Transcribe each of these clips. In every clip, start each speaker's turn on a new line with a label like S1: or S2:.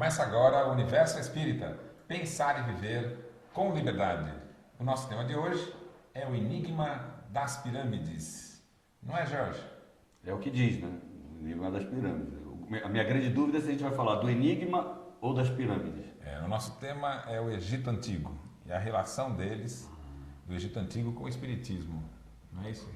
S1: Começa agora o Universo Espírita, pensar e viver com liberdade. O nosso tema de hoje é o enigma das pirâmides. Não é, Jorge?
S2: É o que diz, né? O enigma das pirâmides. A minha grande dúvida é se a gente vai falar do enigma ou das pirâmides.
S1: O nosso tema é o Egito Antigo e a relação deles, do Egito Antigo, com o Espiritismo. Não é isso?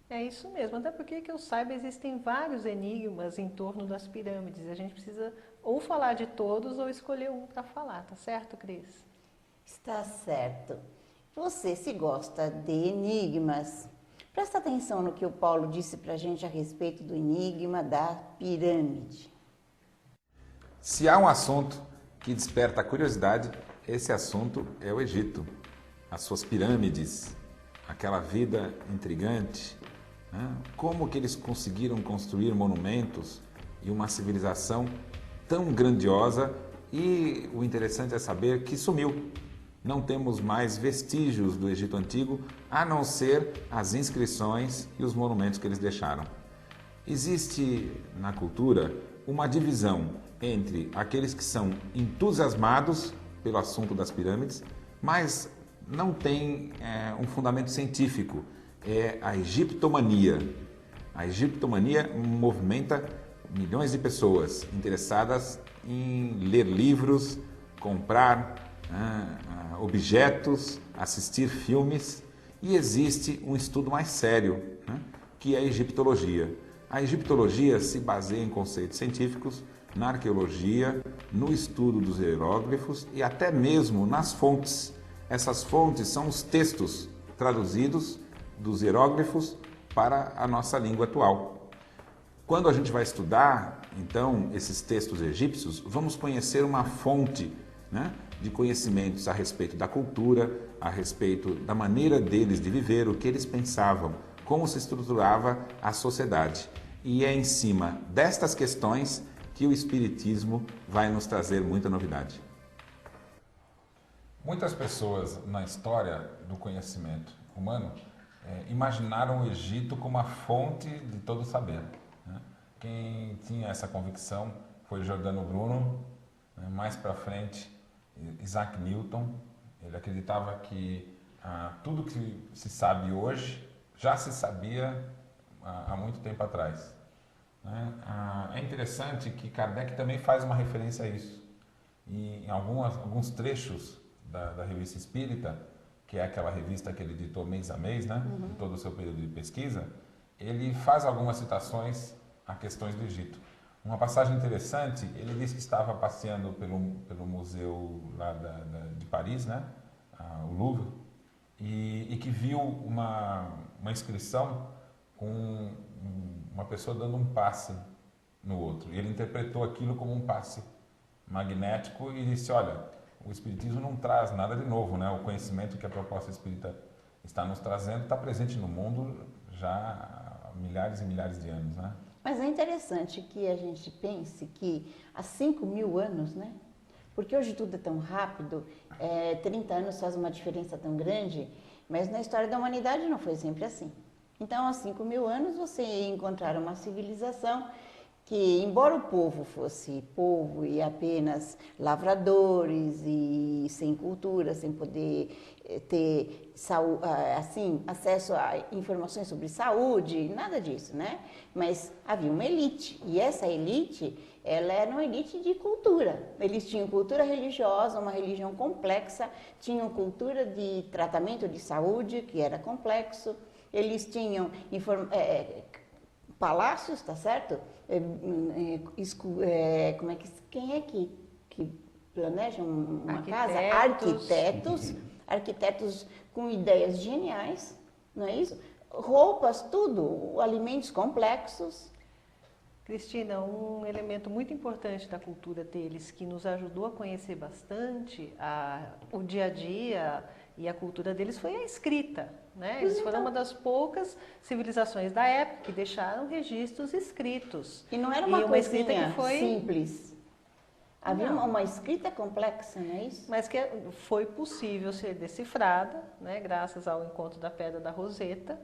S3: É isso mesmo, até porque que eu saiba existem vários enigmas em torno das pirâmides. A gente precisa ou falar de todos ou escolher um para falar, tá certo, Cris?
S4: Está certo. Você, se gosta de enigmas, presta atenção no que o Paulo disse para a gente a respeito do enigma da pirâmide.
S1: Se há um assunto que desperta a curiosidade, esse assunto é o Egito. As suas pirâmides, aquela vida intrigante, né? Como que eles conseguiram construir monumentos e uma civilização tão grandiosa, e o interessante é saber que sumiu. Não temos mais vestígios do Egito Antigo, a não ser as inscrições e os monumentos que eles deixaram. Existe na cultura uma divisão entre aqueles que são entusiasmados pelo assunto das pirâmides, mas não tem um fundamento científico. É a egiptomania. A egiptomania movimenta milhões de pessoas interessadas em ler livros, comprar objetos, assistir filmes, e existe um estudo mais sério, que é a egiptologia. A egiptologia se baseia em conceitos científicos, na arqueologia, no estudo dos hieróglifos e até mesmo nas fontes. Essas fontes são os textos traduzidos dos hieróglifos para a nossa língua atual. Quando a gente vai estudar, então, esses textos egípcios, vamos conhecer uma fonte, de conhecimentos a respeito da cultura, a respeito da maneira deles de viver, o que eles pensavam, como se estruturava a sociedade. E é em cima destas questões que o Espiritismo vai nos trazer muita novidade. Muitas pessoas na história do conhecimento humano imaginaram o Egito como a fonte de todo o saber. Quem tinha essa convicção foi Giordano Bruno, mais para frente Isaac Newton. Ele acreditava que tudo que se sabe hoje já se sabia há muito tempo atrás. É interessante que Kardec também faz uma referência a isso. E em alguns trechos da Revista Espírita, que é aquela revista que ele editou mês a mês, em todo o seu período de pesquisa, ele faz algumas citações a questões do Egito. Uma passagem interessante, ele disse que estava passeando pelo museu lá de Paris, o Louvre, e que viu uma inscrição com uma pessoa dando um passe no outro. E ele interpretou aquilo como um passe magnético e disse, olha, o Espiritismo não traz nada de novo, O conhecimento que a proposta espírita está nos trazendo está presente no mundo já há milhares e milhares de anos,
S4: Mas é interessante que a gente pense que há 5.000 anos, Porque hoje tudo é tão rápido, 30 anos faz uma diferença tão grande, mas na história da humanidade não foi sempre assim. Então, há 5.000 anos você ia encontrar uma civilização que, embora o povo fosse povo e apenas lavradores e sem cultura, sem poder ter acesso a informações sobre saúde, nada disso, Mas havia uma elite, e essa elite, ela era uma elite de cultura. Eles tinham cultura religiosa, uma religião complexa, tinham cultura de tratamento de saúde, que era complexo, eles tinham palácios, tá certo? Quem é que planeja uma casa? Arquitetos com ideias geniais, não é isso? Roupas, tudo, alimentos complexos.
S3: Cristina, um elemento muito importante da cultura deles, que nos ajudou a conhecer bastante o dia a dia e a cultura deles, foi a escrita. Eles foram uma das poucas civilizações da época que deixaram registros escritos.
S4: E não era uma coisinha simples. Havia uma escrita complexa, não é isso?
S3: Mas que foi possível ser decifrada, graças ao encontro da Pedra da Roseta,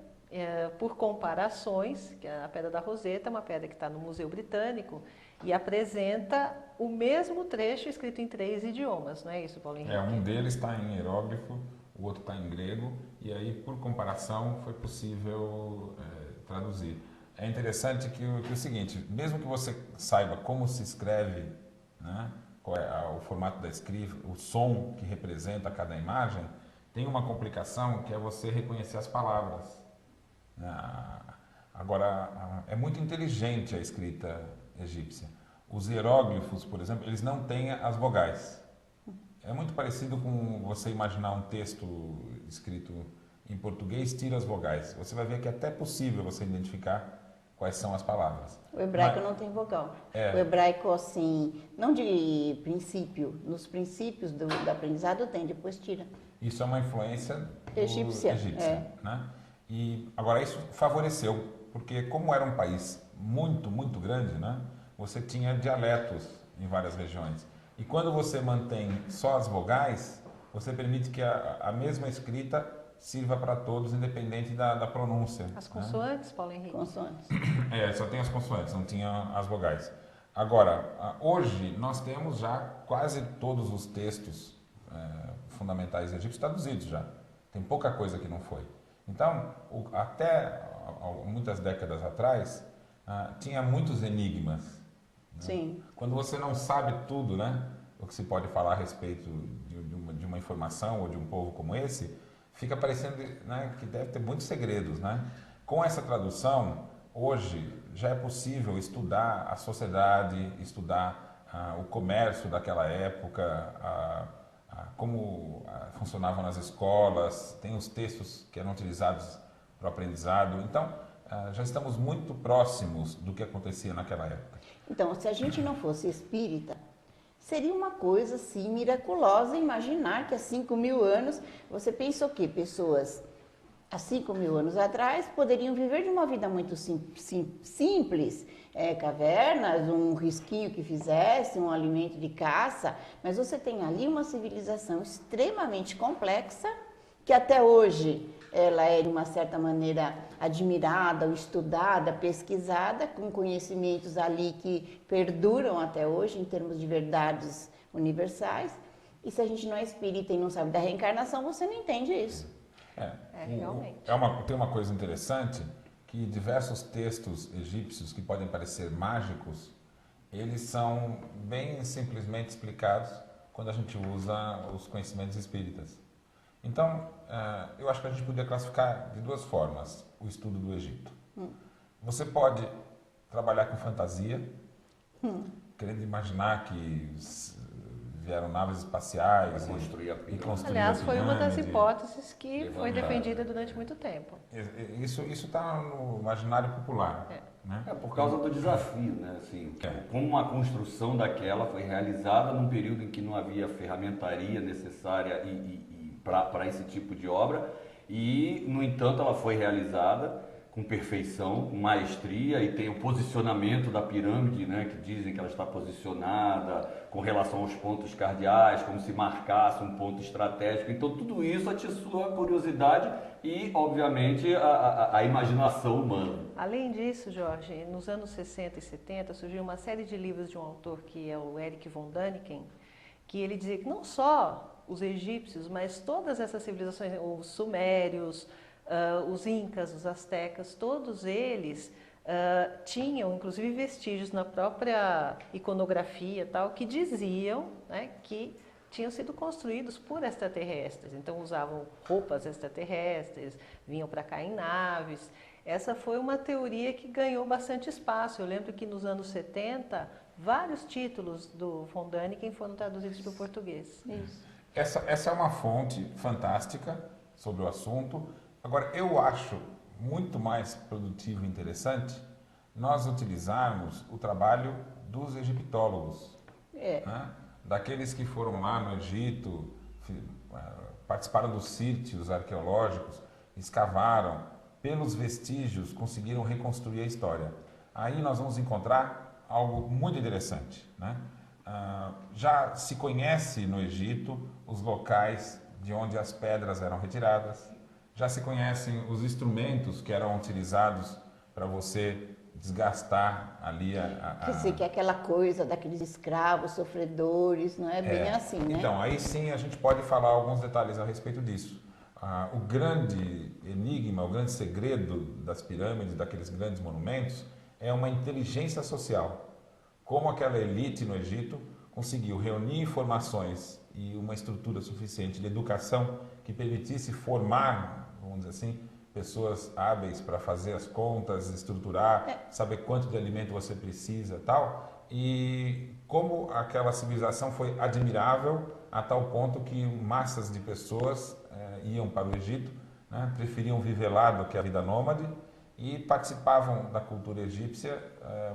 S3: por comparações, que a Pedra da Roseta é uma pedra que está no Museu Britânico e apresenta o mesmo trecho escrito em 3 idiomas, não é isso, Paulo Henrique?
S1: Um deles está em hieróglifo, o outro está em grego, e aí, por comparação, foi possível traduzir. É interessante que o seguinte, mesmo que você saiba como se escreve, né, qual é o formato da escrita, o som que representa cada imagem, tem uma complicação que é você reconhecer as palavras. Agora, é muito inteligente a escrita egípcia. Os hieróglifos, por exemplo, eles não têm as vogais. É muito parecido com você imaginar um texto escrito em português, tira as vogais. Você vai ver que é até possível você identificar quais são as palavras.
S4: O hebraico não tem vogal. O hebraico, assim, não de princípio, nos princípios do aprendizado tem, depois tira.
S1: Isso é uma influência
S4: egípcia,
S1: né? E agora isso favoreceu, porque como era um país muito, muito grande, né? Você tinha dialetos em várias regiões. E quando você mantém só as vogais, você permite que a mesma escrita sirva para todos, independente da pronúncia.
S3: As consoantes, Paulo Henrique?
S4: Consoantes.
S1: Só tem as consoantes, não tinha as vogais. Agora, hoje nós temos já quase todos os textos fundamentais egípcios traduzidos já. Tem pouca coisa que não foi. Então, até muitas décadas atrás, tinha muitos enigmas. Né?
S4: Sim.
S1: Quando você não sabe tudo, né, o que se pode falar a respeito de uma informação ou de um povo como esse, fica parecendo, né, que deve ter muitos segredos, né? Com essa tradução, hoje já é possível estudar a sociedade, estudar o comércio daquela época, como funcionavam nas escolas, tem os textos que eram utilizados para o aprendizado. Então, já estamos muito próximos do que acontecia naquela época.
S4: Então, se a gente não fosse espírita, seria uma coisa assim miraculosa imaginar que há 5.000 anos, você pensa o quê? Pessoas há 5.000 anos atrás poderiam viver de uma vida muito simples, cavernas, um risquinho que fizesse, um alimento de caça, mas você tem ali uma civilização extremamente complexa, que até hoje ela é de uma certa maneira admirada, estudada, pesquisada, com conhecimentos ali que perduram até hoje em termos de verdades universais. E se a gente não é espírita e não sabe da reencarnação, você não entende isso.
S3: Realmente.
S1: Tem uma coisa interessante, que diversos textos egípcios que podem parecer mágicos, eles são bem simplesmente explicados quando a gente usa os conhecimentos espíritas. Então, eu acho que a gente poderia classificar de 2 formas o estudo do Egito. Você pode trabalhar com fantasia, querendo imaginar que vieram naves espaciais
S2: e construir a pirâmide.
S3: Aliás, foi uma das hipóteses que foi defendida durante muito tempo.
S1: Isso está no imaginário popular. Né?
S2: Por causa do desafio, né? Assim, como uma construção daquela foi realizada num período em que não havia ferramentaria necessária para esse tipo de obra e, no entanto, ela foi realizada com perfeição, com maestria, e tem o posicionamento da pirâmide, né, que dizem que ela está posicionada com relação aos pontos cardeais, como se marcasse um ponto estratégico. Então, tudo isso atiçou a curiosidade e, obviamente, a imaginação humana.
S3: Além disso, Jorge, nos anos 60 e 70 surgiu uma série de livros de um autor que é o Erich von Däniken, que ele dizia que não só os egípcios, mas todas essas civilizações, os sumérios, os incas, os astecas, todos eles tinham, inclusive, vestígios na própria iconografia tal, que diziam, né, que tinham sido construídos por extraterrestres. Então, usavam roupas extraterrestres, vinham para cá em naves. Essa foi uma teoria que ganhou bastante espaço. Eu lembro que nos anos 70, vários títulos do von Däniken foram traduzidos para o português.
S4: Isso.
S1: Essa é uma fonte fantástica sobre o assunto. Agora, eu acho muito mais produtivo e interessante nós utilizarmos o trabalho dos egiptólogos, né? Daqueles que foram lá no Egito, participaram dos sítios arqueológicos, escavaram, pelos vestígios conseguiram reconstruir a história. Aí nós vamos encontrar algo muito interessante, né? Já se conhece no Egito os locais de onde as pedras eram retiradas, já se conhecem os instrumentos que eram utilizados para você desgastar ali
S4: Quer dizer, que é aquela coisa daqueles escravos, sofredores, não é bem assim, né?
S1: Então, aí sim a gente pode falar alguns detalhes a respeito disso. O grande enigma, o grande segredo das pirâmides, daqueles grandes monumentos, é uma inteligência social. Como aquela elite no Egito conseguiu reunir informações e uma estrutura suficiente de educação que permitisse formar, vamos dizer assim, pessoas hábeis para fazer as contas, estruturar, saber quanto de alimento você precisa, tal. E como aquela civilização foi admirável a tal ponto que massas de pessoas iam para o Egito, né, preferiam viver lá do que a vida nômade e participavam da cultura egípcia,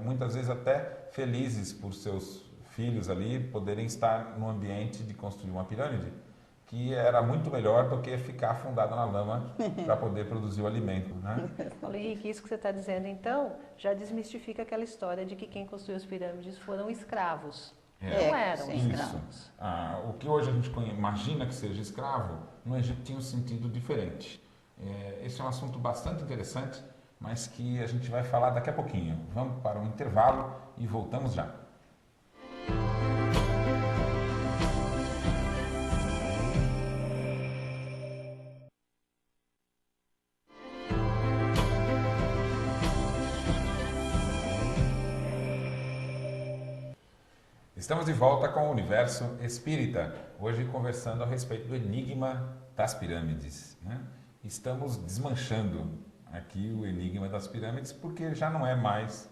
S1: muitas vezes até felizes por seus filhos ali poderem estar no ambiente de construir uma pirâmide, que era muito melhor do que ficar afundado na lama para poder produzir o alimento, né?
S3: Paulo Henrique, isso que você está dizendo, então, já desmistifica aquela história de que quem construiu as pirâmides foram escravos. Não eram escravos.
S1: O que hoje a gente imagina que seja escravo, no Egito tinha um sentido diferente. Esse é um assunto bastante interessante, mas que a gente vai falar daqui a pouquinho. Vamos para um intervalo e voltamos já. Estamos de volta com o Universo Espírita, hoje conversando a respeito do enigma das pirâmides, né? Estamos desmanchando aqui o enigma das pirâmides porque já não é mais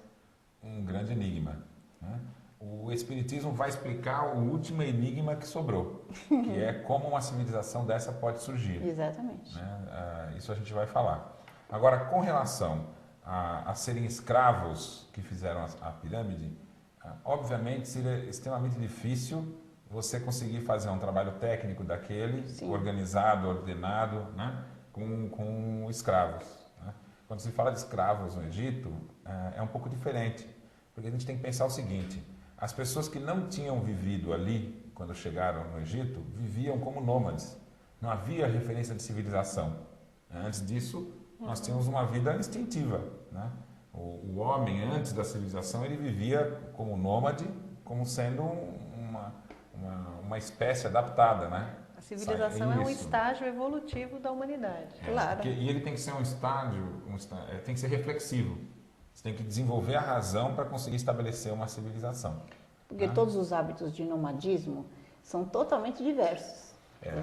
S1: um grande enigma, né? O Espiritismo vai explicar o último enigma que sobrou, que é como uma civilização dessa pode surgir.
S4: Exatamente.
S1: Né? Isso a gente vai falar. Agora, com relação a serem escravos que fizeram a pirâmide, obviamente seria extremamente difícil você conseguir fazer um trabalho técnico daquele,
S4: Sim.
S1: organizado, ordenado, né, com escravos. Né? Quando se fala de escravos no Egito, é um pouco diferente, porque a gente tem que pensar o seguinte: as pessoas que não tinham vivido ali, quando chegaram no Egito, viviam como nômades. Não havia referência de civilização. Antes disso, nós tínhamos uma vida instintiva, né? O homem, antes da civilização, ele vivia como nômade, como sendo uma espécie adaptada, né?
S3: A civilização é um estágio evolutivo da humanidade.
S4: Claro.
S1: E ele tem que ser um estágio, tem que ser reflexivo. Você tem que desenvolver a razão para conseguir estabelecer uma civilização.
S4: Porque todos os hábitos de nomadismo são totalmente diversos.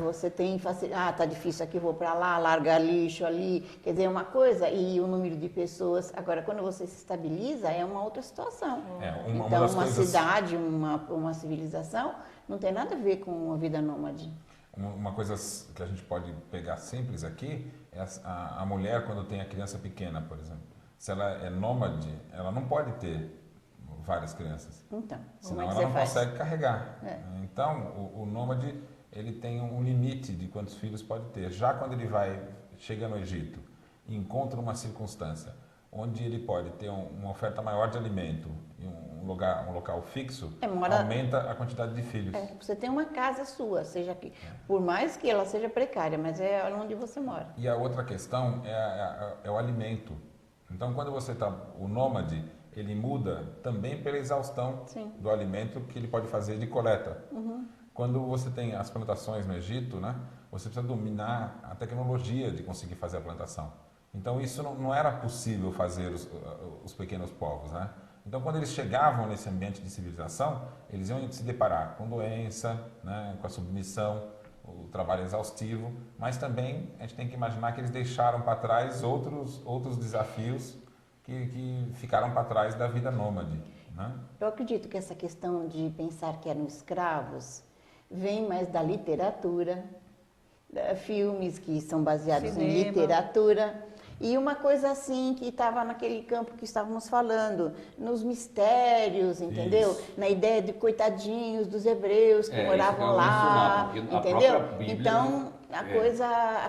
S4: Você tem tá difícil aqui, vou para lá, largar lixo ali, quer dizer, uma coisa, e o número de pessoas. Agora, quando você se estabiliza, é uma outra situação. Então, uma cidade, uma civilização, não tem nada a ver com a vida nômade.
S1: Uma coisa que a gente pode pegar simples aqui é a mulher, quando tem a criança pequena, por exemplo. Se ela é nômade, ela não pode ter várias crianças.
S4: Então,
S1: senão ela não consegue carregar. Então, o nômade, ele tem um limite de quantos filhos pode ter. Já quando ele chega no Egito e encontra uma circunstância onde ele pode ter uma oferta maior de alimento e um local fixo, aumenta a quantidade de filhos.
S4: Você tem uma casa sua, seja aqui, por mais que ela seja precária, mas é onde você mora.
S1: E a outra questão é o alimento. Então, quando você está, o nômade, ele muda também pela exaustão do alimento que ele pode fazer de coleta. Quando você tem as plantações no Egito, né, você precisa dominar a tecnologia de conseguir fazer a plantação. Então, isso não era possível fazer os pequenos povos, né? Então, quando eles chegavam nesse ambiente de civilização, eles iam se deparar com doença, né, com a submissão, o trabalho exaustivo, mas também a gente tem que imaginar que eles deixaram para trás outros desafios que ficaram para trás da vida nômade, né?
S4: Eu acredito que essa questão de pensar que eram escravos vem mais da literatura, filmes que são baseados em literatura, e uma coisa assim que estava naquele campo que estávamos falando, nos mistérios, entendeu?
S1: Isso.
S4: Na ideia de coitadinhos dos hebreus que moravam lá, entendeu? Então a coisa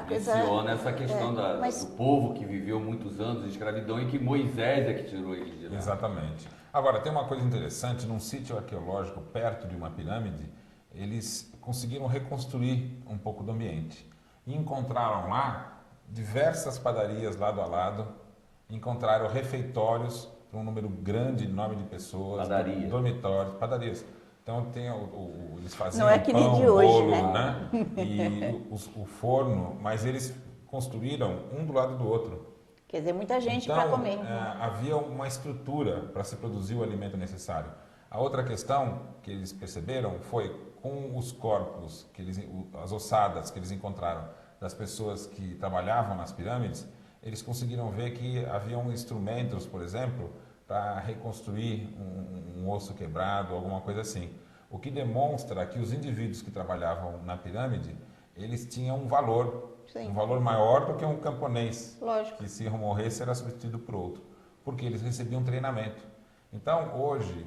S2: menciona essa questão do povo que viveu muitos anos de escravidão e que Moisés é que tirou ele de lá.
S1: Exatamente. Agora, tem uma coisa interessante: num sítio arqueológico perto de uma pirâmide, eles conseguiram reconstruir um pouco do ambiente e encontraram lá diversas padarias lado a lado, encontraram refeitórios para um número grande, enorme de pessoas,
S2: Padaria.
S1: dormitórios, padarias. Então tem eles faziam
S4: Não é que nem
S1: pão,
S4: de hoje,
S1: bolo,
S4: né?
S1: E o forno, mas eles construíram um do lado do outro.
S4: Quer dizer, muita gente
S1: Então,
S4: para comer.
S1: havia uma estrutura para se produzir o alimento necessário. A outra questão que eles perceberam foi com os corpos, as ossadas que eles encontraram das pessoas que trabalhavam nas pirâmides, eles conseguiram ver que haviam instrumentos, por exemplo, para reconstruir um osso quebrado, alguma coisa assim. O que demonstra que os indivíduos que trabalhavam na pirâmide, eles tinham um valor.
S4: Sim.
S1: Um valor maior do que um camponês,
S4: Lógico.
S1: que se morresse era substituído por outro, porque eles recebiam treinamento. Então, hoje,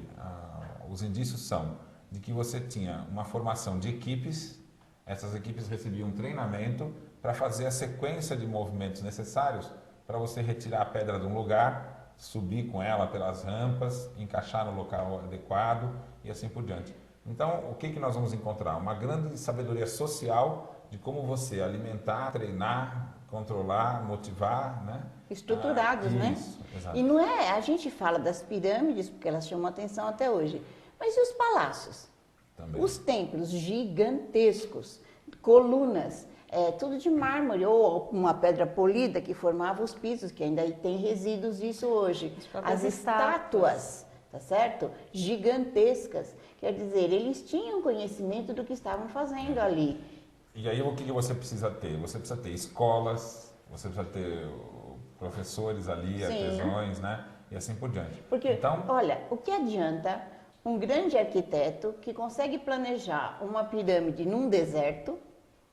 S1: os indícios são de que você tinha uma formação de equipes, essas equipes recebiam um treinamento para fazer a sequência de movimentos necessários para você retirar a pedra de um lugar, subir com ela pelas rampas, encaixar no local adequado e assim por diante. Então, o que nós vamos encontrar? Uma grande sabedoria social de como você alimentar, treinar, controlar, motivar, né?
S4: Estruturados, né?
S1: Isso, exato.
S4: E não é, a gente fala das pirâmides, porque elas chamam atenção até hoje, mas e os palácios?
S1: Também.
S4: Os templos gigantescos, colunas, tudo de mármore, ou uma pedra polida que formava os pisos, que ainda tem resíduos disso hoje. As estátuas, tá certo? Gigantescas. Quer dizer, eles tinham conhecimento do que estavam fazendo ali.
S1: E aí o que você precisa ter? Você precisa ter escolas, você precisa ter professores ali,
S4: Sim.
S1: artesãos, né? E assim por diante.
S4: Porque,
S1: Então,
S4: olha, o que adianta um grande arquiteto que consegue planejar uma pirâmide num deserto,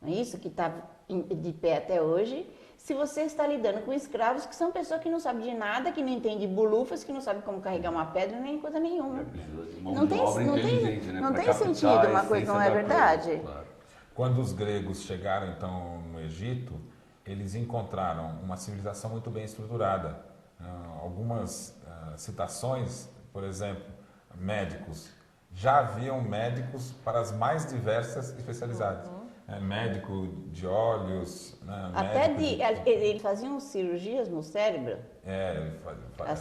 S4: não é isso que está de pé até hoje, se você está lidando com escravos que são pessoas que não sabem de nada, que não entendem bulufas, que não sabem como carregar uma pedra, nem coisa nenhuma.
S2: Não tem, né?
S4: Não
S2: Pra
S4: tem
S2: captar
S4: sentido
S2: a
S4: uma coisa,
S2: essência
S4: não é
S2: da
S4: verdade?
S2: coisa, claro.
S1: quando os gregos chegaram então no Egito, eles encontraram uma civilização muito bem estruturada. Algumas citações, por exemplo, médicos. Já haviam médicos para as mais diversas especialidades. Médico de olhos, né?
S4: Até eles faziam cirurgias no cérebro.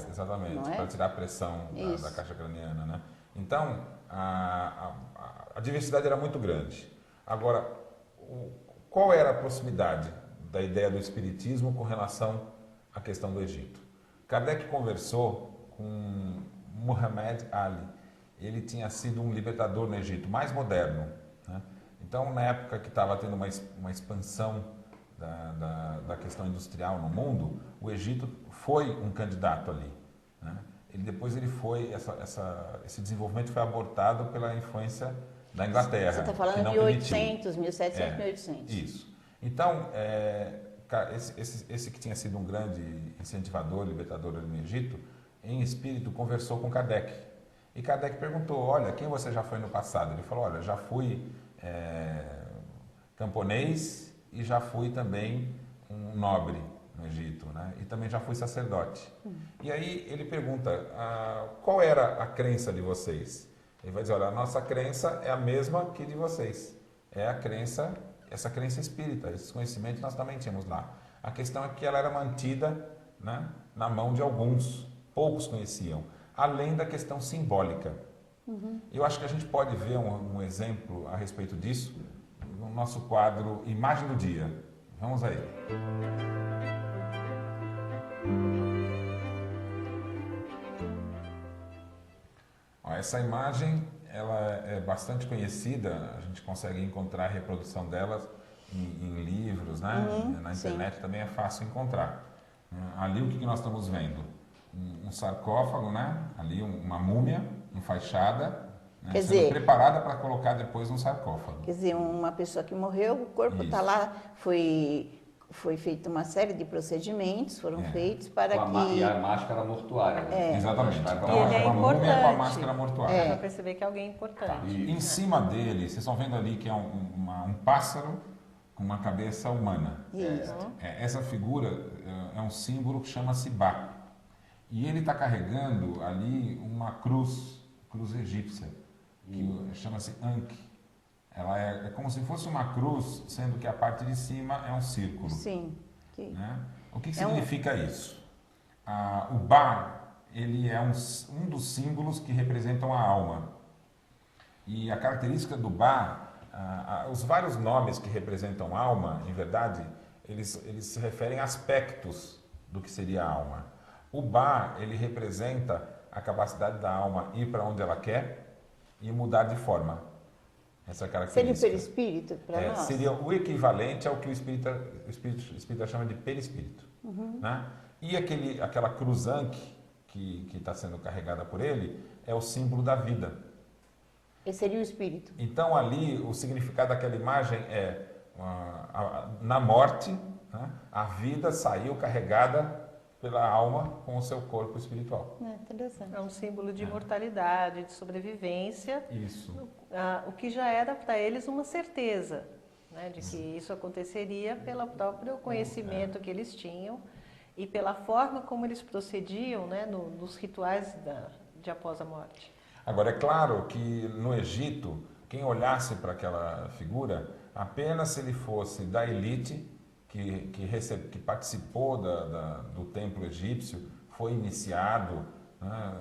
S1: Exatamente,
S4: não é?
S1: para tirar a pressão da caixa craniana. Né? Então, a diversidade era muito grande. Agora, qual era a proximidade da ideia do espiritismo com relação à questão do Egito? Kardec conversou com Muhammad Ali. Ele tinha sido um libertador no Egito, mais moderno. Né? Então, na época que estava tendo uma expansão da questão industrial no mundo, o Egito foi um candidato ali. Né? Depois ele foi, esse desenvolvimento foi abortado pela influência da Inglaterra.
S4: Você está falando de 1800, 1700, 1800.
S1: Isso. Então, esse que tinha sido um grande incentivador, libertador ali no Egito, em espírito conversou com Kardec. E Kardec perguntou, olha, quem você já foi no passado? Ele falou, olha, já fui camponês e já fui também um nobre no Egito, né? E também já fui sacerdote. E aí ele pergunta, qual era a crença de vocês? Ele vai dizer, olha, a nossa crença é a mesma que de vocês. É a crença, essa crença espírita, esses conhecimentos nós também tínhamos lá. A questão é que ela era mantida, né, na mão de alguns, poucos conheciam, além da questão simbólica. Eu acho que a gente pode ver um exemplo a respeito disso no nosso quadro Imagem do Dia. Vamos aí. Essa imagem ela é bastante conhecida, a gente consegue encontrar a reprodução delas em livros, né? Na internet sim. Também é fácil encontrar. Ali o que nós estamos vendo? Um sarcófago, né? Ali uma múmia enfaixada, né? Sendo dizer, preparada para colocar depois no sarcófago.
S4: Quer dizer, uma pessoa que morreu, o corpo está lá, foi feita uma série de procedimentos, foram feitos para
S2: E a máscara mortuária. Né?
S1: Exatamente.
S3: Então, ele é importante.
S1: Com a máscara mortuária.
S3: Para perceber que é alguém importante.
S1: Em cima dele, vocês estão vendo ali que é um pássaro com uma cabeça humana.
S4: Isso.
S1: Essa figura é um símbolo que chama-se Ba. E ele está carregando ali uma cruz egípcia, que chama-se Ankh. Ela é como se fosse uma cruz, sendo que a parte de cima é um círculo.
S4: Sim.
S1: Né? O que significa isso? O Ba, ele é um dos símbolos que representam a alma. E a característica do Ba, os vários nomes que representam alma, em verdade, eles se referem a aspectos do que seria a alma. O Ba, ele representa a capacidade da alma ir para onde ela quer e mudar de forma. Essa é a característica.
S4: Seria o perispírito para nós?
S1: Seria o equivalente ao que o espírita chama de perispírito. Né? E aquela cruzanque que está sendo carregada por ele é o símbolo da vida.
S4: Esse seria o espírito.
S1: Então ali o significado daquela imagem é na morte, né, a vida saiu carregada pela alma com o seu corpo espiritual.
S4: Interessante.
S3: É um símbolo de imortalidade, de sobrevivência.
S1: Isso.
S3: O que já era para eles uma certeza, né, de que isso aconteceria pelo próprio conhecimento que eles tinham e pela forma como eles procediam, né, nos rituais de após a morte.
S1: Agora, é claro que no Egito, quem olhasse para aquela figura, apenas se ele fosse da elite, que participou do templo egípcio, foi iniciado, né?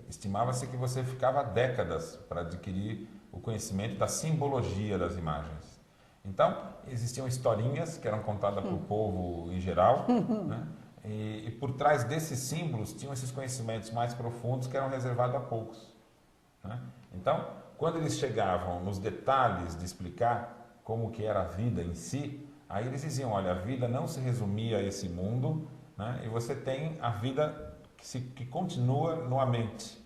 S1: Estimava-se que você ficava décadas para adquirir o conhecimento da simbologia das imagens. Então, existiam historinhas que eram contadas para o povo em geral, né? E por trás desses símbolos tinham esses conhecimentos mais profundos que eram reservados a poucos. Né? Então, quando eles chegavam nos detalhes de explicar como que era a vida em si, aí eles diziam, olha, a vida não se resumia a esse mundo, né? E você tem a vida que continua numa mente,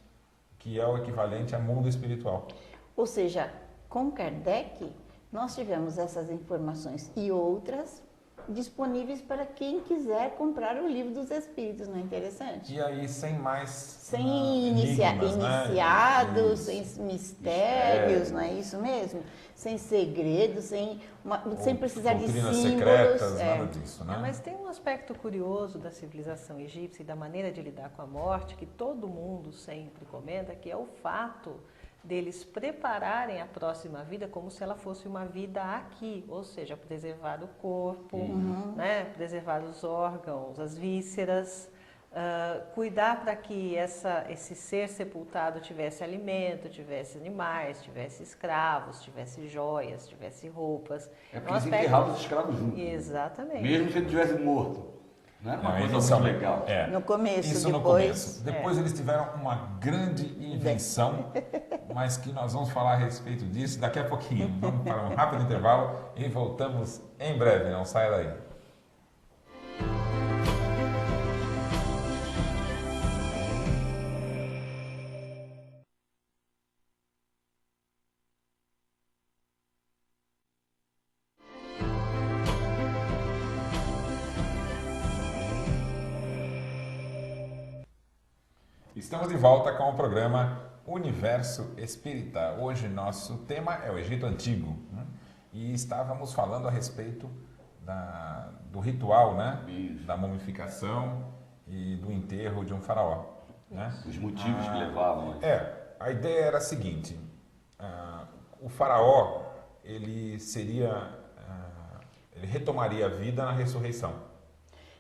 S1: que é o equivalente a mundo espiritual.
S4: Ou seja, com Kardec, nós tivemos essas informações e outras disponíveis para quem quiser comprar o Livro dos Espíritos, não é interessante?
S1: E aí, sem mais...
S4: Sem
S1: enigmas,
S4: iniciados,
S1: né?
S4: sem mistérios, não é isso mesmo? Sem segredos, sem precisar de símbolos.
S1: Secretas, nada disso, né?
S3: Mas tem um aspecto curioso da civilização egípcia e da maneira de lidar com a morte, que todo mundo sempre comenta, que é o fato deles prepararem a próxima vida como se ela fosse uma vida aqui, ou seja, preservar o corpo, né, preservar os órgãos, as vísceras, cuidar para que esse ser sepultado tivesse alimento, tivesse animais, tivesse escravos, tivesse joias, tivesse roupas.
S2: É porque eles enterravam os escravos juntos.
S3: Exatamente.
S2: Mesmo se ele tivesse morto. Não era uma coisa muito legal.
S4: No começo,
S1: isso
S4: depois...
S1: no começo. Depois eles tiveram uma grande invenção, mas que nós vamos falar a respeito disso daqui a pouquinho. Vamos para um rápido intervalo e voltamos em breve. Não saia daí. Estamos de volta com o programa Universo Espírita. Hoje nosso tema é o Egito Antigo, né? E estávamos falando a respeito do ritual, né? Da mumificação e do enterro de um faraó, né?
S2: Os motivos que levavam.
S1: A ideia era a seguinte, o faraó, ele retomaria a vida na ressurreição.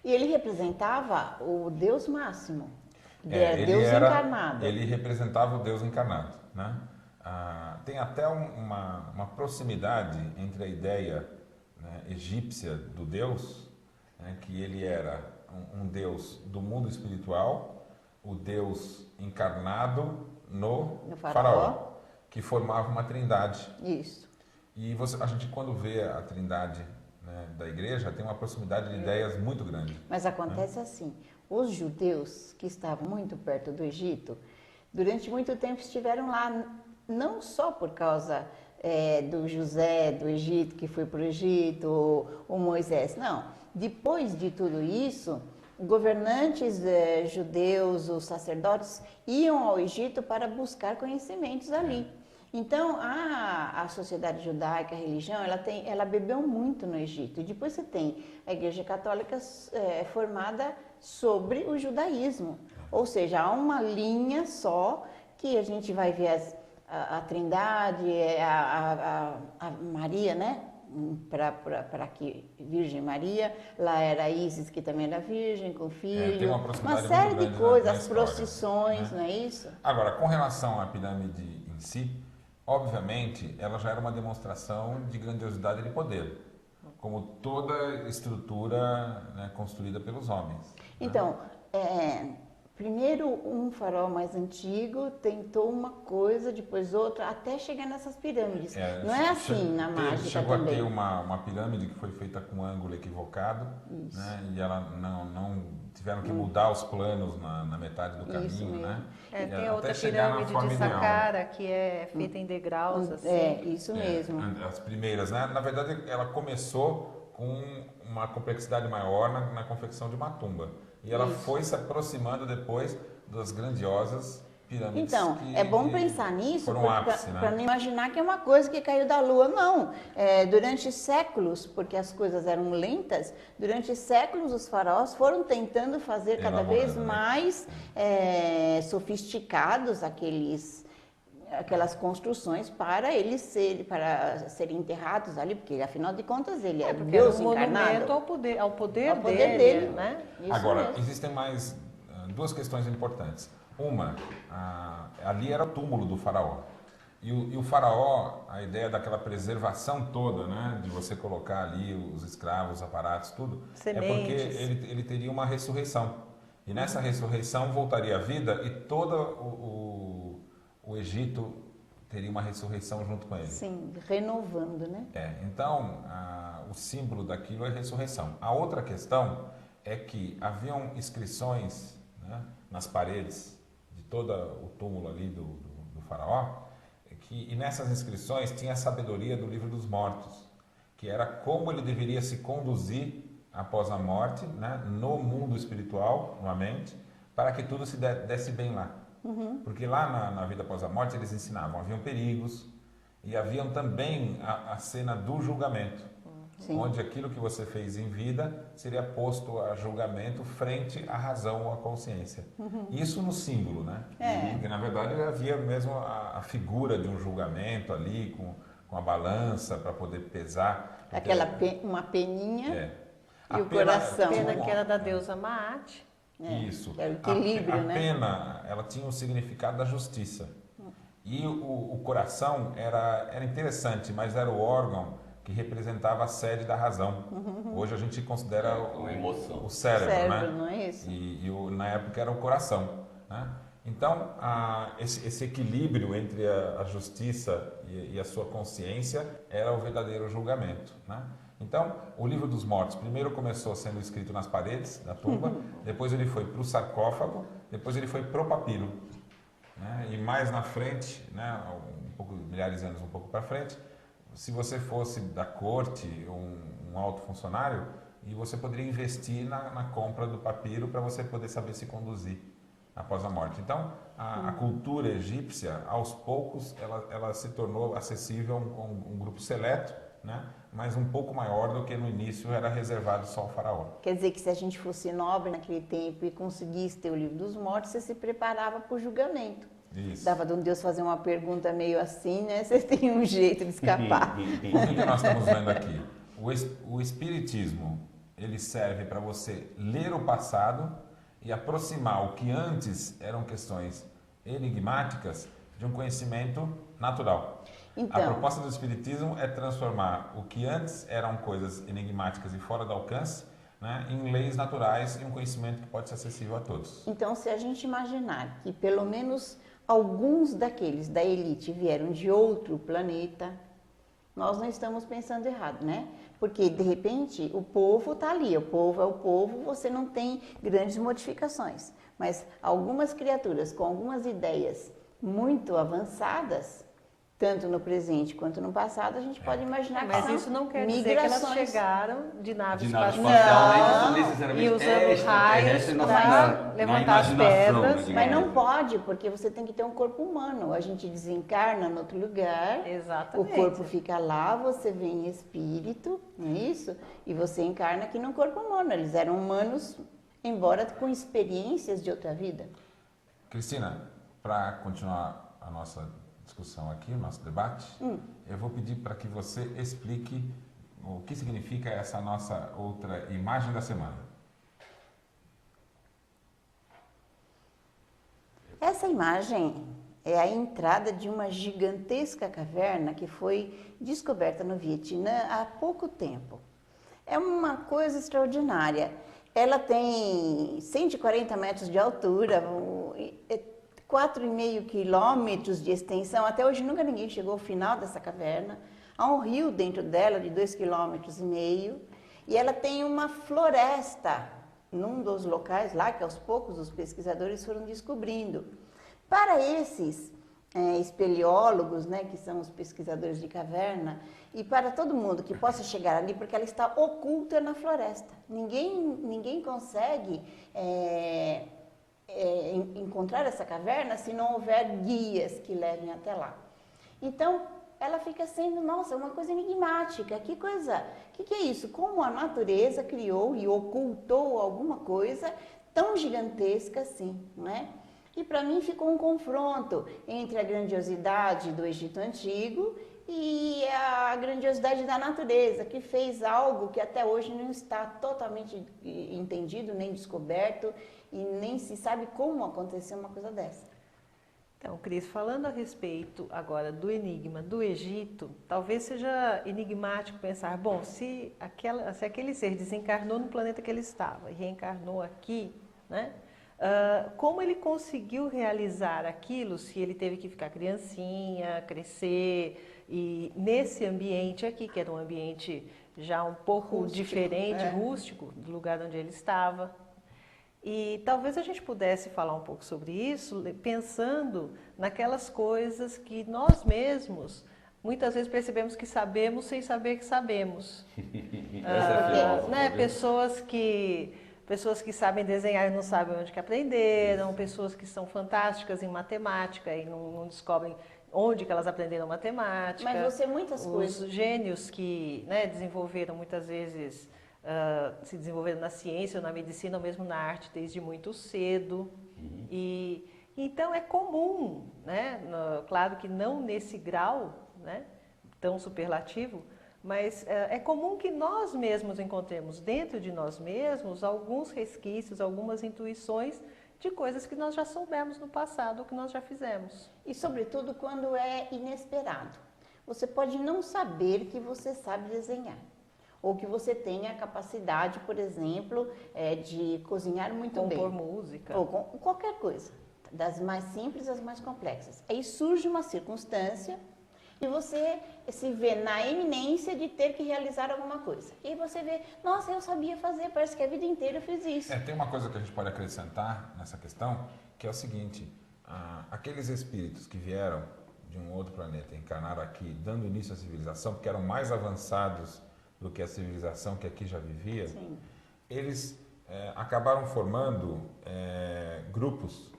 S4: E ele representava o Deus máximo. Deus encarnado.
S1: Ele representava o Deus encarnado, né? Tem até uma proximidade entre a ideia, né, egípcia do Deus, né, que ele era um Deus do mundo espiritual, o Deus encarnado no faraó, que formava uma trindade.
S4: Isso.
S1: E a gente, quando vê a trindade, né, da igreja, tem uma proximidade de ideias muito grande.
S4: Mas acontece assim, os judeus que estavam muito perto do Egito, durante muito tempo estiveram lá, não só por causa do José do Egito, que foi para o Egito, ou Moisés, não. Depois de tudo isso, governantes judeus, os sacerdotes, iam ao Egito para buscar conhecimentos ali. Então, a sociedade judaica, a religião, ela bebeu muito no Egito. E depois você tem a Igreja Católica formada sobre o judaísmo. Ou seja, há uma linha só que a gente vai ver a Trindade, a Maria, né? para que Virgem Maria, lá era Ísis, que também era virgem, com filho,
S1: tem uma proximidade
S4: série
S1: muito
S4: de
S1: grande
S4: coisas,
S1: na
S4: as
S1: história,
S4: procissões,
S1: né?
S4: não é isso?
S1: Agora, com relação à pirâmide em si, obviamente, ela já era uma demonstração de grandiosidade e de poder, como toda estrutura, né, construída pelos homens.
S4: Então, primeiro um faraó mais antigo tentou uma coisa, depois outra, até chegar nessas pirâmides. Não é assim na mágica
S1: chegou
S4: também.
S1: a ter uma pirâmide que foi feita com um ângulo equivocado, né, e ela não tiveram que mudar os planos na metade do
S4: Isso
S1: caminho,
S4: mesmo.
S1: né?
S3: É,
S1: E
S3: tem
S1: até
S3: outra
S1: chegar na
S3: pirâmide
S1: forma
S3: de
S1: ideal.
S3: Saqqara, que é feita em degraus, assim.
S4: Isso mesmo.
S1: As primeiras, né? Na verdade, ela começou com uma complexidade maior na confecção de uma tumba. E ela foi se aproximando depois das grandiosas pirâmides.
S4: Então,
S1: que
S4: é bom pensar nisso para não imaginar que é uma coisa que caiu da lua. Não, durante séculos, porque as coisas eram lentas, durante séculos os faraós foram tentando fazer cada vez mais sofisticados aquelas construções para serem enterrados ali, porque afinal de contas ele é Deus
S3: era um
S4: encarnado.
S3: monumento ao poder dele, né?
S4: Isso
S1: Agora,
S4: mesmo.
S1: existem mais duas questões importantes. Uma, ali era o túmulo do faraó. E o faraó, a ideia daquela preservação toda, né, de você colocar ali os escravos, os aparatos, tudo,
S3: Sementes.
S1: é porque ele teria uma ressurreição. E nessa ressurreição voltaria a vida e todo o Egito teria uma ressurreição junto com ele.
S4: Sim, renovando, né?
S1: Então, o símbolo daquilo é ressurreição. A outra questão é que haviam inscrições, né, nas paredes de todo o túmulo ali do faraó, e nessas inscrições tinha a sabedoria do livro dos mortos, que era como ele deveria se conduzir após a morte, né, no mundo espiritual, na mente, para que tudo se desse bem lá. Porque lá na vida após a morte eles ensinavam, haviam perigos e haviam também a cena do julgamento, onde aquilo que você fez em vida seria posto a julgamento frente à razão ou à consciência. Isso no símbolo, né? E na verdade havia mesmo a figura de um julgamento ali com a balança para poder pesar.
S4: Uma peninha e o
S3: A
S4: coração.
S3: pena que era da deusa Maat.
S1: Isso.
S4: É o equilíbrio,
S1: a
S4: né?
S1: pena, ela tinha o significado da justiça. E o coração era interessante, mas era o órgão que representava a sede da razão. Hoje a gente considera o cérebro, né?
S4: Não é isso?
S1: E na época era o coração, né? Então, esse equilíbrio entre a justiça e a sua consciência era o verdadeiro julgamento, né? Então, o livro dos mortos primeiro começou sendo escrito nas paredes da tumba, depois ele foi para o sarcófago, depois ele foi para o papiro, né? E mais na frente, né, milhares de anos um pouco para frente, se você fosse da corte, um alto funcionário, e você poderia investir na compra do papiro para você poder saber se conduzir após a morte. Então, a cultura egípcia, aos poucos, ela se tornou acessível a um grupo seleto, né? Mas um pouco maior do que no início era reservado só ao faraó.
S4: Quer dizer que se a gente fosse nobre naquele tempo e conseguisse ter o livro dos mortos, você se preparava para o julgamento.
S1: Isso.
S4: Dava de um Deus fazer uma pergunta meio assim, né? Você tem um jeito de escapar.
S1: O que nós estamos vendo aqui? O espiritismo, ele serve para você ler o passado e aproximar o que antes eram questões enigmáticas de um conhecimento natural.
S4: Então,
S1: A proposta do espiritismo é transformar o que antes eram coisas enigmáticas e fora do alcance, né, em leis naturais e um conhecimento que pode ser acessível a todos.
S4: Então, se a gente imaginar que pelo menos alguns daqueles da elite vieram de outro planeta, nós não estamos pensando errado, né? Porque, de repente, o povo está ali, o povo é o povo, você não tem grandes modificações. Mas algumas criaturas com algumas ideias muito avançadas, tanto no presente quanto no passado, a gente pode imaginar que
S3: Mas
S4: são
S3: isso não quer dizer que elas
S4: migrações.
S3: chegaram de nave
S2: De nave
S3: espacial
S2: espacial, né? Não
S3: e
S2: necessariamente
S3: usando raios
S2: extraterrestre
S3: para levantar as pedras.
S2: né,
S4: Mas não pode, porque você tem que ter um corpo humano. A gente desencarna em outro lugar,
S3: Exatamente.
S4: o corpo fica lá, você vem em espírito, não é isso? E você encarna aqui no corpo humano. Eles eram humanos, embora com experiências de outra vida.
S1: Cristina, para continuar a nossa discussão aqui, o nosso debate, eu vou pedir para que você explique o que significa essa nossa outra imagem da semana?
S4: Essa imagem é a entrada de uma gigantesca caverna que foi descoberta no Vietnã há pouco tempo. É uma coisa extraordinária. Ela tem 140 metros de altura, 4,5 quilômetros de extensão. Até hoje nunca ninguém chegou ao final dessa caverna. Há um rio dentro dela de 2,5 quilômetros. E ela tem uma floresta num dos locais lá que aos poucos os pesquisadores foram descobrindo. Para esses espeleólogos, né, que são os pesquisadores de caverna, e para todo mundo que possa chegar ali, porque ela está oculta na floresta. Ninguém consegue encontrar essa caverna se não houver guias que levem até lá. Então, ela fica sendo, nossa, uma coisa enigmática. Que coisa, que é isso? Como a natureza criou e ocultou alguma coisa tão gigantesca assim, não é? E para mim ficou um confronto entre a grandiosidade do Egito Antigo e a grandiosidade da natureza, que fez algo que até hoje não está totalmente entendido, nem descoberto, e nem se sabe como aconteceu uma coisa dessa.
S3: Então, Cris, falando a respeito agora do enigma do Egito, talvez seja enigmático pensar, bom, se aquele ser desencarnou no planeta que ele estava e reencarnou aqui, né? Como ele conseguiu realizar aquilo se ele teve que ficar criancinha, crescer, e nesse ambiente aqui, que era um ambiente já um pouco rústico, diferente, rústico, do lugar onde ele estava. E talvez a gente pudesse falar um pouco sobre isso, pensando naquelas coisas que nós mesmos muitas vezes percebemos que sabemos sem saber que sabemos. Né? Pessoas que sabem desenhar e não sabem onde que aprenderam, pessoas que são fantásticas em matemática e não descobrem onde que elas aprenderam matemática.
S4: Mas você muitas coisas.
S3: Os gênios que, né, desenvolveram muitas vezes, se desenvolveram na ciência ou na medicina ou mesmo na arte desde muito cedo. E então é comum, né, claro que não nesse grau, né, tão superlativo, mas é comum que nós mesmos encontremos dentro de nós mesmos alguns resquícios, algumas intuições de coisas que nós já soubemos no passado, que nós já fizemos.
S4: E sobretudo quando é inesperado. Você pode não saber que você sabe desenhar, ou que você tem a capacidade, por exemplo, de cozinhar muito bem.
S3: Compor música.
S4: Ou qualquer coisa, das mais simples às mais complexas. Aí surge uma circunstância e você se vê na eminência de ter que realizar alguma coisa. E aí você vê, nossa, eu sabia fazer, parece que a vida inteira eu fiz isso.
S1: Tem uma coisa que a gente pode acrescentar nessa questão, que é o seguinte, aqueles espíritos que vieram de um outro planeta, encarnaram aqui, dando início à civilização, porque eram mais avançados do que a civilização que aqui já vivia,
S4: Sim.
S1: Eles acabaram formando grupos.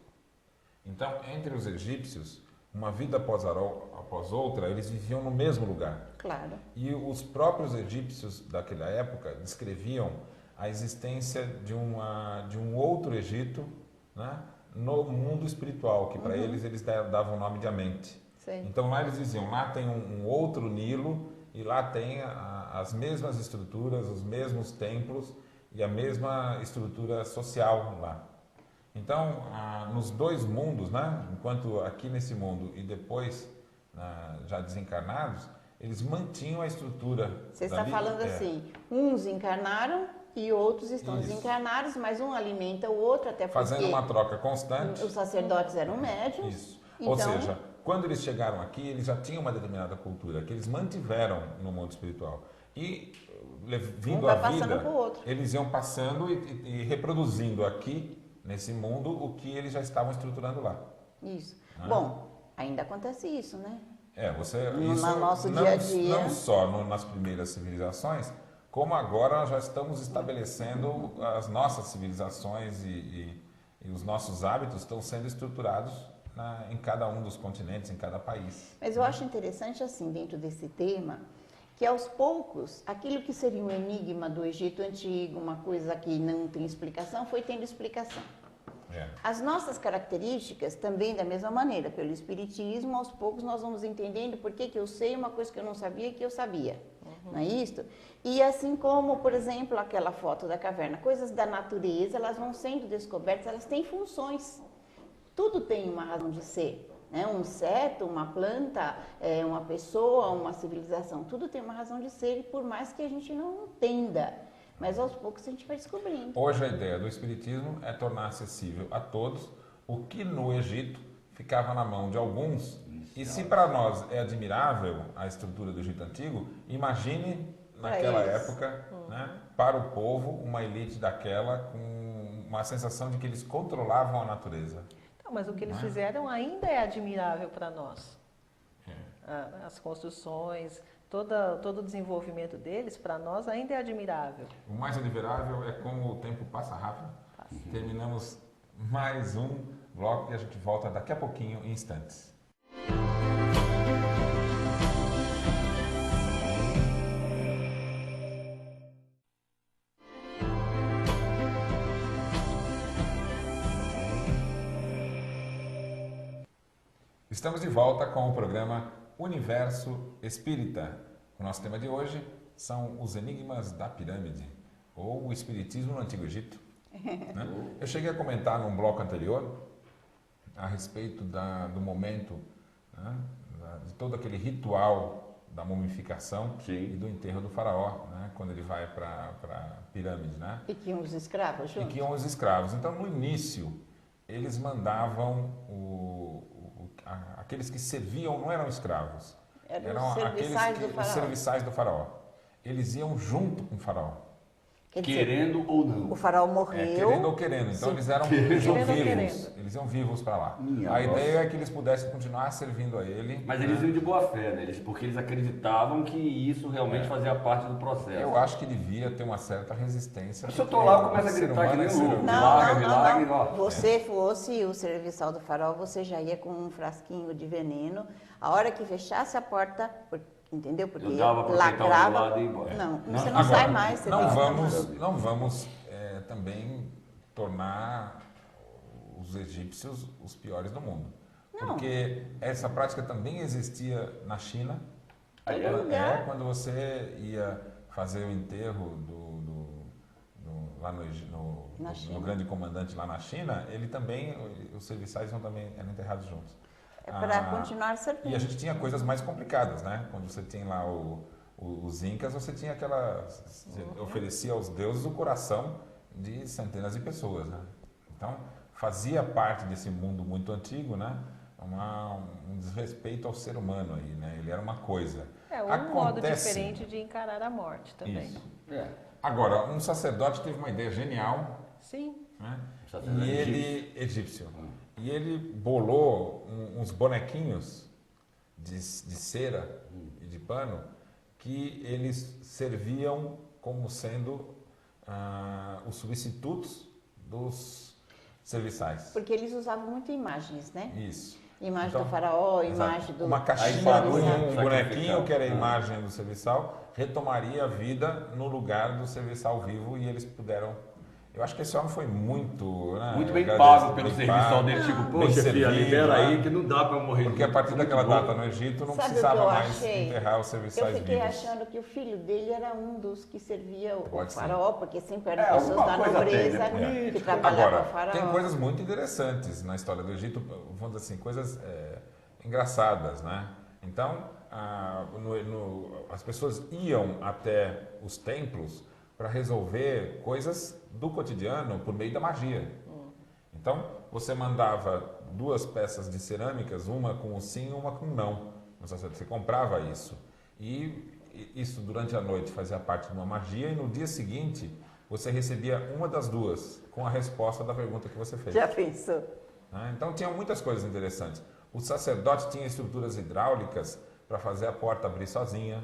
S1: Então, entre os egípcios, uma vida após outra, eles viviam no mesmo lugar.
S4: Claro.
S1: E os próprios egípcios daquela época descreviam a existência de um outro Egito, né, no mundo espiritual, que para eles davam o nome de Amente.
S4: Sim.
S1: Então lá eles diziam, lá tem um outro Nilo e lá tem as mesmas estruturas, os mesmos templos e a mesma estrutura social lá. Então, nos dois mundos, né, enquanto aqui nesse mundo e depois já desencarnados, eles mantinham a estrutura.
S4: Você está falando assim, uns encarnaram e outros estão desencarnados, mas um alimenta o outro, até porque...
S1: Fazendo uma troca constante.
S4: Os sacerdotes eram médiuns.
S1: Isso.
S4: Então,
S1: ou seja, quando eles chegaram aqui, eles já tinham uma determinada cultura, que eles mantiveram no mundo espiritual. E, vindo à vida, eles iam passando e reproduzindo aqui, nesse mundo, o que eles já estavam estruturando lá.
S4: Isso. Bom, ainda acontece isso, né?
S1: No
S4: nosso dia a dia.
S1: Não só nas primeiras civilizações, como agora nós já estamos estabelecendo as nossas civilizações e os nossos hábitos estão sendo estruturados em cada um dos continentes, em cada país.
S4: Mas eu acho interessante, assim, dentro desse tema, que aos poucos, aquilo que seria um enigma do Egito Antigo, uma coisa que não tem explicação, foi tendo explicação. As nossas características também da mesma maneira, pelo Espiritismo, aos poucos nós vamos entendendo por que eu sei uma coisa que eu não sabia que eu sabia. não é isso? E assim como, por exemplo, aquela foto da caverna, coisas da natureza, elas vão sendo descobertas, elas têm funções. Tudo tem uma razão de ser. Né? Um inseto, uma planta, uma pessoa, uma civilização, tudo tem uma razão de ser, e por mais que a gente não entenda, mas aos poucos a gente vai descobrindo.
S1: Hoje a ideia do Espiritismo é tornar acessível a todos o que no Egito ficava na mão de alguns. E se para nós é admirável a estrutura do Egito Antigo, imagine naquela época, né, para o povo, uma elite daquela com uma sensação de que eles controlavam a natureza.
S3: Mas o que eles fizeram ainda é admirável para nós. As construções, todo o desenvolvimento deles, para nós, ainda é admirável.
S1: O mais admirável é como o tempo passa rápido. Terminamos mais um bloco e a gente volta daqui a pouquinho, em instantes. Estamos de volta com o programa Universo Espírita. O nosso tema de hoje são os enigmas da pirâmide, ou o espiritismo no Antigo Egito. Né? Eu cheguei a comentar num bloco anterior a respeito do momento, né, de todo aquele ritual da mumificação e do enterro do faraó, né, quando ele vai para a pirâmide. Né?
S4: E que iam os escravos juntos?
S1: E que iam os escravos. Então, no início, eles mandavam aqueles que serviam, não eram escravos, eram os serviçais do faraó. Eles iam junto com o faraó.
S2: Querendo ou não.
S4: O faraó morreu.
S1: Querendo ou querendo. Então eles iam vivos. Eles iam vivos para lá. A ideia é que eles pudessem continuar servindo a ele.
S2: Mas eles iam de boa fé, né? Porque eles acreditavam que isso realmente fazia parte do processo.
S1: Eu acho que devia ter uma certa resistência.
S2: Se eu tô lá, eu começo a gritar que nem louco.
S4: Não. Você fosse o serviçal do faraó, você já ia com um frasquinho de veneno. A hora que fechasse a porta, entendeu? Porque lacrava. Não, você não sai mais. Você
S1: não vamos também tornar os egípcios os piores do mundo. Não. Porque essa prática também existia na China. Quando você ia fazer o enterro lá no grande comandante lá na China, ele também, os serviçais eram enterrados juntos.
S4: É para continuar servindo.
S1: E a gente tinha coisas mais complicadas, né? Quando você tem lá os incas, você tinha oferecia aos deuses o coração de centenas de pessoas, né? Então, fazia parte desse mundo muito antigo, né? Um desrespeito ao ser humano aí, né? Ele era uma coisa.
S3: Modo diferente de encarar a morte também.
S1: Isso. Agora, um sacerdote teve uma ideia genial.
S3: Sim.
S1: Né? Egípcio. E ele bolou uns bonequinhos de cera e de pano que eles serviam como sendo os substitutos dos serviçais.
S4: Porque eles usavam muito imagens, né?
S1: Isso.
S4: Imagem do faraó, imagem do...
S1: Uma caixinha com um bonequinho, que era a imagem do serviçal, retomaria a vida no lugar do serviçal vivo e eles puderam... Eu acho que esse homem foi muito... Né,
S2: muito bem pago pelo serviçal dele. Tipo, poxa, filha, libera aí que não dá para eu morrer.
S1: Porque a partir daquela data no Egito não precisava mais enterrar os serviçais vivos.
S4: Eu fiquei achando que o filho dele era um dos que servia o faraó, porque sempre eram pessoas da nobreza que trabalhavam com o faraó.
S1: Tem coisas muito interessantes na história do Egito, vamos dizer assim, coisas engraçadas, né? Então, as pessoas iam até os templos para resolver coisas do cotidiano por meio da magia. Então, você mandava 2 peças de cerâmicas, uma com um sim e uma com um não. Você comprava isso. E isso, durante a noite, fazia parte de uma magia e no dia seguinte, você recebia uma das 2 com a resposta da pergunta que você fez.
S4: Já pensou?
S1: Então, tinham muitas coisas interessantes. O sacerdote tinha estruturas hidráulicas para fazer a porta abrir sozinha.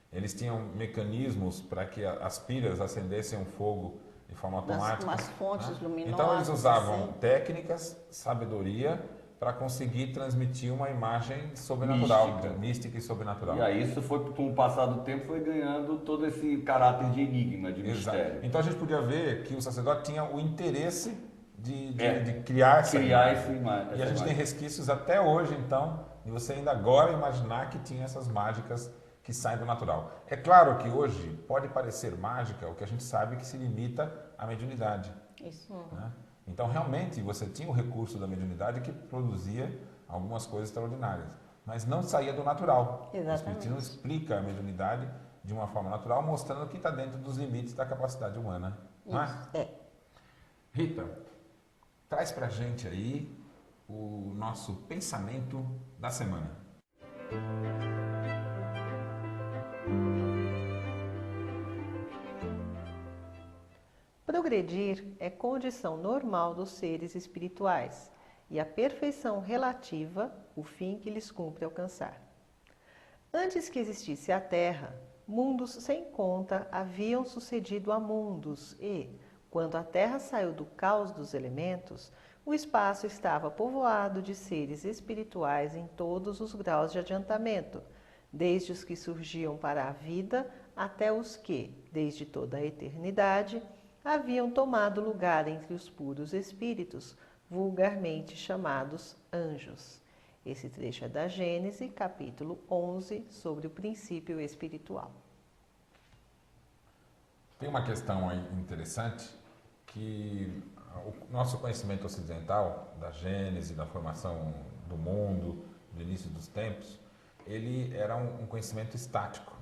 S1: Eles tinham mecanismos para que as pilhas acendessem o fogo de forma automática.
S4: Umas fontes luminosas.
S1: Então eles usavam técnicas, sabedoria, para conseguir transmitir uma imagem sobrenatural, mística e sobrenatural.
S2: E aí isso foi, com o passar do tempo, foi ganhando todo esse caráter de enigma, de mistério.
S1: Então a gente podia ver que o sacerdote tinha o interesse de criar essa imagem. E a gente tem resquícios até hoje, então, de você ainda agora imaginar que tinha essas mágicas que saem do natural. É claro que hoje pode parecer mágica o que a gente sabe que se limita à mediunidade.
S4: Isso.
S1: Né? Então, realmente, você tinha o recurso da mediunidade que produzia algumas coisas extraordinárias, mas não saía do natural.
S4: Exatamente.
S1: O Espiritismo explica a mediunidade de uma forma natural, mostrando que está dentro dos limites da capacidade humana. Não é?
S4: Isso. É.
S1: Rita, traz pra gente aí o nosso pensamento da semana.
S3: Progredir é condição normal dos seres espirituais e a perfeição relativa, o fim que lhes cumpre alcançar. Antes que existisse a Terra, mundos sem conta haviam sucedido a mundos e, quando a Terra saiu do caos dos elementos, o espaço estava povoado de seres espirituais em todos os graus de adiantamento, desde os que surgiam para a vida até os que, desde toda a eternidade, haviam tomado lugar entre os puros espíritos, vulgarmente chamados anjos. Esse trecho é da Gênese, capítulo 11, sobre o princípio espiritual.
S1: Tem uma questão aí interessante que o nosso conhecimento ocidental da Gênese, da formação do mundo, do início dos tempos, ele era um conhecimento estático.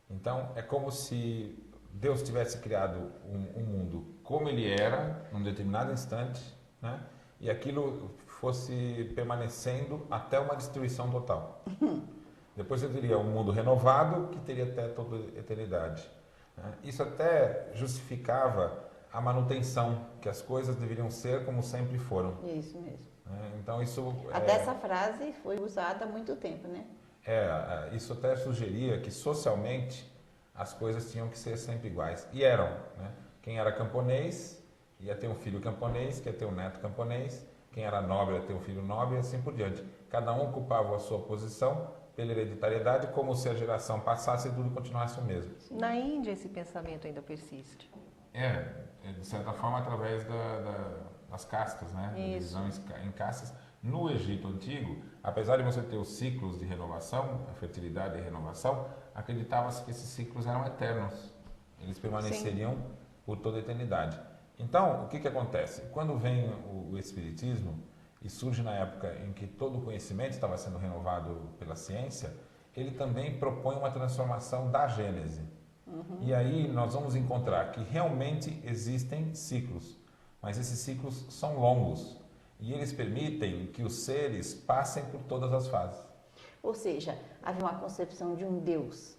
S1: Então, é como se Deus tivesse criado um mundo como ele era, num determinado instante, né? E aquilo fosse permanecendo até uma destruição total. Depois eu teria um mundo renovado que teria até toda a eternidade. Né? Isso até justificava a manutenção, que as coisas deveriam ser como sempre foram.
S4: Isso mesmo.
S1: Né? Então isso...
S4: Até essa frase foi usada há muito tempo, né?
S1: Isso até sugeria que socialmente as coisas tinham que ser sempre iguais. E eram. Né? Quem era camponês ia ter um filho camponês, que ia ter um neto camponês. Quem era nobre ia ter um filho nobre e assim por diante. Cada um ocupava a sua posição pela hereditariedade, como se a geração passasse e tudo continuasse o mesmo.
S3: Na Índia, esse pensamento ainda persiste.
S1: De certa forma, através das castas, né? Da divisão em castas. No Egito Antigo, apesar de você ter os ciclos de renovação, a fertilidade e a renovação, acreditava-se que esses ciclos eram eternos. Eles permaneceriam por toda a eternidade. Então, o que acontece? Quando vem o Espiritismo, e surge na época em que todo o conhecimento estava sendo renovado pela ciência, ele também propõe uma transformação da Gênese. E aí nós vamos encontrar que realmente existem ciclos, mas esses ciclos são longos e eles permitem que os seres passem por todas as fases.
S4: Ou seja, havia uma concepção de um Deus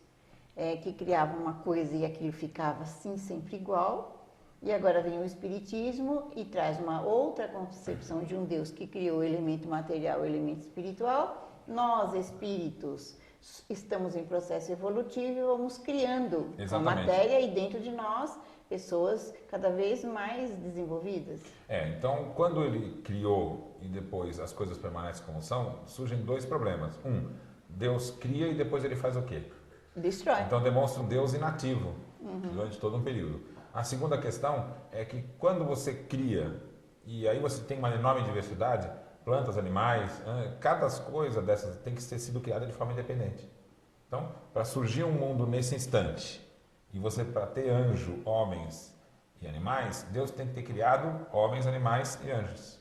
S4: que criava uma coisa e aquilo ficava assim, sempre igual. E agora vem o Espiritismo e traz uma outra concepção de um Deus que criou o elemento material, o elemento espiritual. Nós, espíritos, estamos em processo evolutivo e vamos criando a matéria e dentro de nós pessoas cada vez mais desenvolvidas.
S1: Então, quando ele criou e depois as coisas permanecem como são, surgem dois problemas. Deus cria e depois ele faz o quê?
S4: Destrói.
S1: Então demonstra um Deus inativo durante todo um período. A segunda questão é que quando você cria e aí você tem uma enorme diversidade, plantas, animais, cada coisa dessas tem que ter sido criada de forma independente. Então, para surgir um mundo nesse instante, e você para ter anjo, homens e animais, Deus tem que ter criado homens, animais e anjos.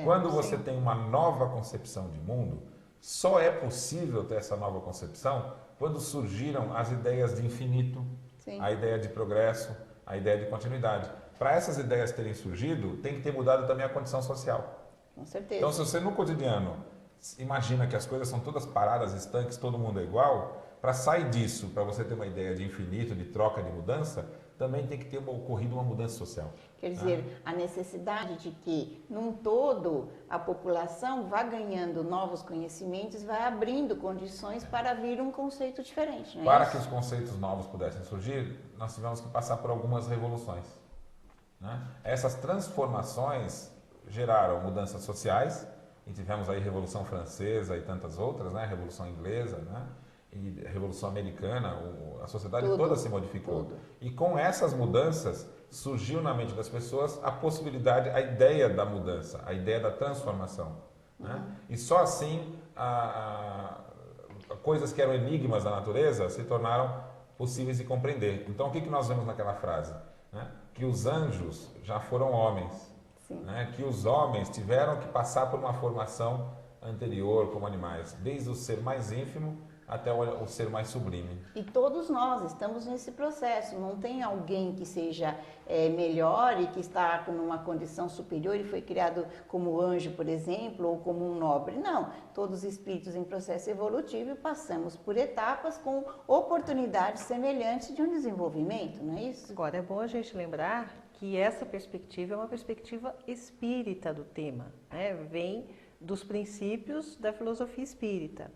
S1: Quando você tem uma nova concepção de mundo, só é possível ter essa nova concepção quando surgiram as ideias de infinito, a ideia de progresso, a ideia de continuidade. Para essas ideias terem surgido, tem que ter mudado também a condição social.
S4: Com certeza.
S1: Então, se você no cotidiano imagina que as coisas são todas paradas, estanques, todo mundo é igual, para sair disso, para você ter uma ideia de infinito, de troca, de mudança, também tem que ter ocorrido uma mudança social.
S4: Quer dizer, a necessidade de que, num todo, a população vá ganhando novos conhecimentos, vai abrindo condições para vir um conceito diferente. Não é
S1: para
S4: isso?
S1: que os conceitos novos pudessem surgir, nós tivemos que passar por algumas revoluções. Né? Essas transformações geraram mudanças sociais, e tivemos aí a Revolução Francesa e tantas outras, né? A Revolução Inglesa, né? E a Revolução Americana, a sociedade toda se modificou. E com essas mudanças, surgiu na mente das pessoas a possibilidade, a ideia da mudança, a ideia da transformação. Né? E só assim coisas que eram enigmas da natureza se tornaram possíveis de compreender. Então, o que nós vemos naquela frase? Né? Que os anjos já foram homens, né? Que os homens tiveram que passar por uma formação anterior como animais, desde o ser mais ínfimo até o ser mais sublime.
S4: E todos nós estamos nesse processo. Não tem alguém que seja melhor e que está numa condição superior e foi criado como anjo, por exemplo, ou como um nobre. Não. Todos os espíritos em processo evolutivo e passamos por etapas com oportunidades semelhantes de um desenvolvimento, não é isso?
S3: Agora, é bom a gente lembrar que essa perspectiva é uma perspectiva espírita do tema, né? Vem dos princípios da filosofia espírita.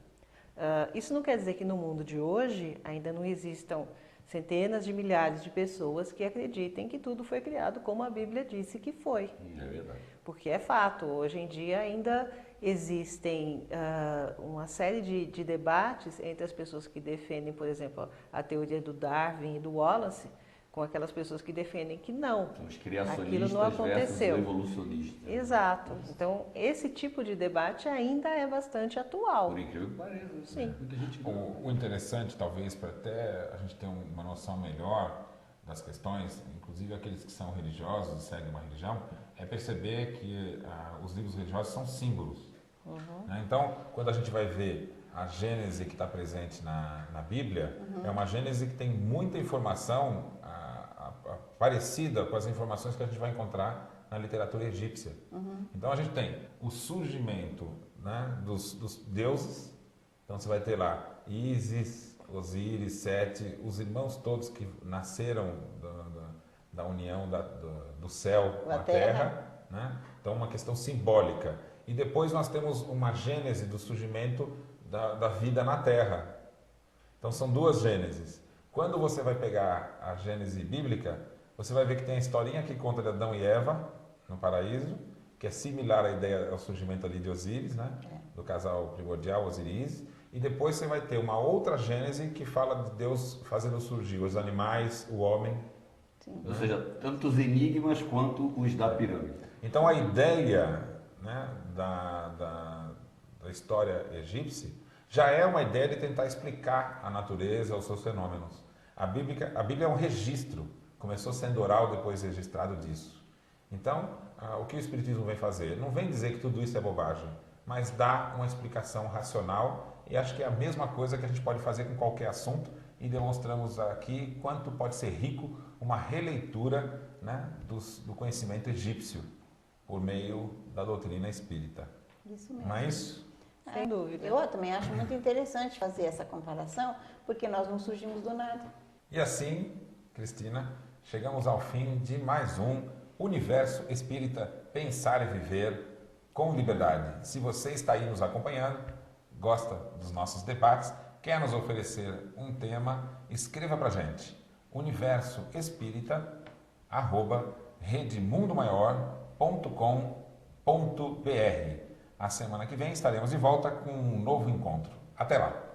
S3: Isso não quer dizer que no mundo de hoje ainda não existam centenas de milhares de pessoas que acreditem que tudo foi criado como a Bíblia disse que foi.
S2: É verdade.
S3: Porque é fato, hoje em dia ainda existem uma série de debates entre as pessoas que defendem, por exemplo, a teoria do Darwin e do Wallace, com aquelas pessoas que defendem que não,
S2: Os criacionistas
S3: aquilo não aconteceu.
S2: versus evolucionistas.
S3: Exato. Então, esse tipo de debate ainda é bastante atual.
S2: Por incrível que pareça.
S3: Sim.
S2: Muita gente
S1: O interessante, talvez, para até a gente ter uma noção melhor das questões, inclusive aqueles que são religiosos e seguem uma religião, é perceber que os livros religiosos são símbolos. Né? Então, quando a gente vai ver a Gênese que está presente na Bíblia, é uma Gênese que tem muita informação parecida com as informações que a gente vai encontrar na literatura egípcia. Então a gente tem o surgimento, né, dos deuses. Então você vai ter lá Ísis, Osíris, Sete, os irmãos todos que nasceram da união do céu com a terra, né? Então uma questão simbólica. E depois nós temos uma gênese do surgimento da vida na terra. Então são duas gêneses. Quando você vai pegar a gênese bíblica, você vai ver que tem a historinha que conta de Adão e Eva no paraíso, que é similar à ideia ao surgimento ali de Osíris, né? Do casal primordial, Osíris. E depois você vai ter uma outra gênese que fala de Deus fazendo surgir os animais, o homem.
S4: Sim.
S2: Ou seja, tanto os enigmas quanto os da pirâmide.
S1: Então a ideia, né, da história egípcia já é uma ideia de tentar explicar a natureza, os seus fenômenos. A Bíblia é um registro, começou sendo oral, depois registrado disso. Então, o que o Espiritismo vem fazer? Não vem dizer que tudo isso é bobagem, mas dá uma explicação racional, e acho que é a mesma coisa que a gente pode fazer com qualquer assunto, e demonstramos aqui quanto pode ser rico uma releitura, né, do conhecimento egípcio, por meio da doutrina espírita.
S4: Isso mesmo.
S1: Não é isso?
S3: Sem dúvida.
S4: Eu também acho muito interessante fazer essa comparação, porque nós não surgimos do nada.
S1: E assim, Cristina, chegamos ao fim de mais um Universo Espírita Pensar e Viver com Liberdade. Se você está aí nos acompanhando, gosta dos nossos debates, quer nos oferecer um tema, escreva para a gente. universoespírita@redemundomaior.com.br. A semana que vem estaremos de volta com um novo encontro. Até lá!